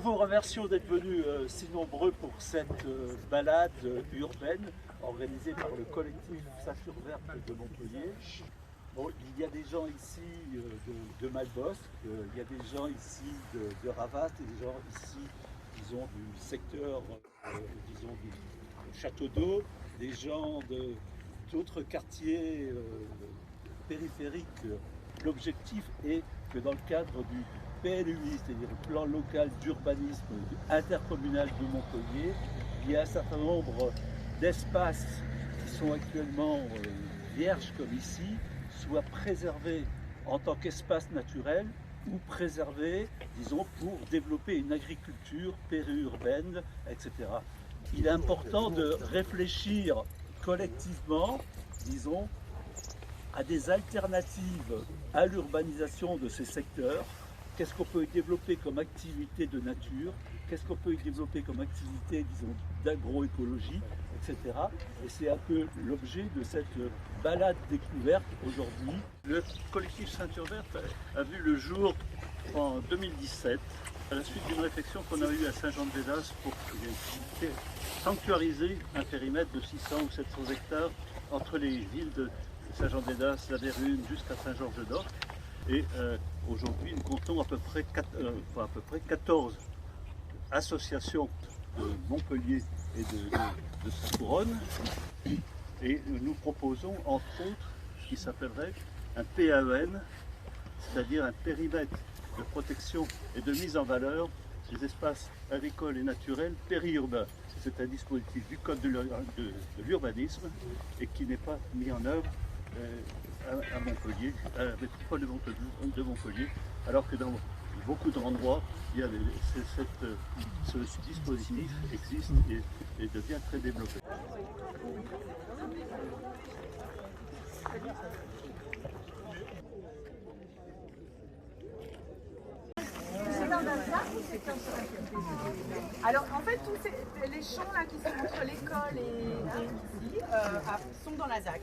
nous vous remercions d'être venus si nombreux pour cette balade urbaine organisée par le collectif Ceinture Verte de Montpellier. Bon, il y a des gens ici de Malbosc, il y a des gens ici de Ravat et des gens ici, disons, du secteur, disons, du Château d'Eau, des gens d'autres quartiers périphériques. L'objectif est que dans le cadre du PLUI, c'est-à-dire le plan local d'urbanisme intercommunal de Montpellier, il y a un certain nombre d'espaces qui sont actuellement vierges comme ici, soient préservés en tant qu'espace naturel ou préservés, disons, pour développer une agriculture périurbaine, etc. Il est important de réfléchir collectivement, disons, à des alternatives à l'urbanisation de ces secteurs. Qu'est-ce qu'on peut y développer comme activité de nature? Qu'est-ce qu'on peut y développer comme activité, disons, d'agroécologie, etc. Et c'est un peu l'objet de cette balade découverte aujourd'hui. Le collectif Ceinture Verte a vu le jour en 2017, à la suite d'une réflexion qu'on a eue à Saint-Jean-de-Védas pour sanctuariser un périmètre de 600 ou 700 hectares entre les villes de Saint-Jean-de-Védas, la Vérune, jusqu'à Saint-Georges-d'Orc. Et aujourd'hui, nous comptons à peu près 14 associations de Montpellier et de sa couronne. Et nous proposons, entre autres, ce qui s'appellerait un PAEN, c'est-à-dire un périmètre de protection et de mise en valeur des espaces agricoles et naturels périurbains. C'est un dispositif du Code de l'urbanisme et qui n'est pas mis en œuvre à Montpellier, à la métropole de Montpellier, alors que dans beaucoup d'endroits, il y a ce dispositif existe et devient très développé. Alors en fait, tous les champs là qui sont entre l'école et ici sont dans la ZAC.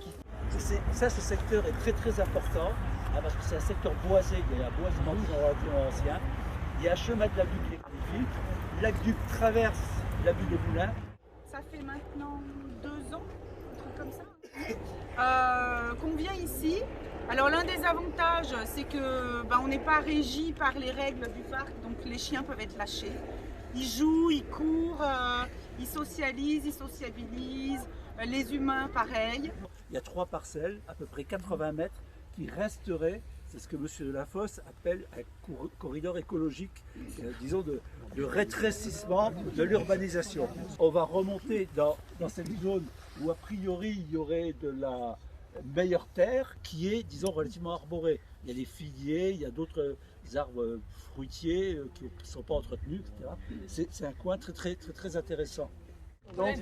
Ça, ce secteur est très très important parce que c'est un secteur boisé, il y a un boisement relativement ancien. Il y a un chemin de l'aqueduc qui est magnifique. L'aqueduc traverse la ville des Moulins. Ça fait maintenant 2 ans, un truc comme ça, qu'on vient ici. Alors l'un des avantages, c'est que on n'est pas régi par les règles du parc, donc les chiens peuvent être lâchés. Ils jouent, ils courent, ils socialisent, ils sociabilisent, les humains pareil. Il y a 3 parcelles, à peu près 80 mètres, qui resteraient, c'est ce que M. Delafosse appelle un corridor écologique, disons de rétrécissement de l'urbanisation. On va remonter dans cette zone où a priori il y aurait de la meilleure terre qui est, disons, relativement arborée. Il y a des figuiers, il y a d'autres arbres fruitiers qui ne sont pas entretenus, etc. C'est un coin très intéressant. Donc,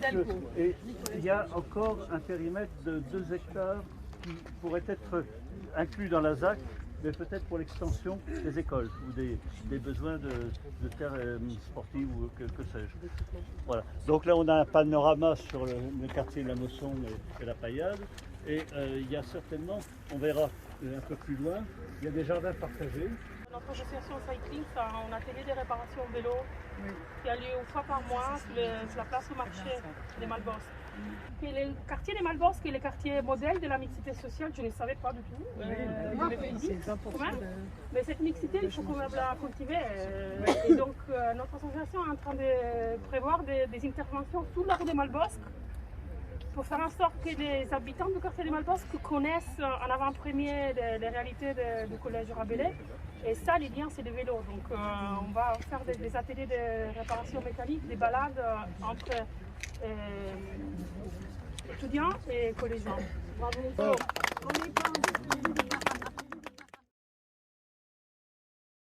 il y a encore un périmètre de 2 hectares qui pourrait être inclus dans la ZAC, mais peut-être pour l'extension des écoles ou des besoins de terres sportives ou que sais-je. Voilà. Donc là, on a un panorama sur le quartier de la Mosson et la Paillade. Et il y a certainement, on verra un peu plus loin, il y a des jardins partagés. Notre association Cycling fait un atelier de réparation vélo qui a lieu une fois par mois sur la place au marché de Malbosc. Et le quartier de Malbosc est le quartier modèle de la mixité sociale, je ne savais pas du tout. Mais cette mixité, il faut quand même la cultiver. Et donc notre association est en train de prévoir des interventions tout le long de Malbosc pour faire en sorte que les habitants du quartier de Malbosc connaissent en avant-première les réalités du collège Rabelais. Et ça, les liens, c'est le vélo. Donc, on va faire des ateliers de réparation mécanique, des balades entre étudiants et collégiens. Bravo.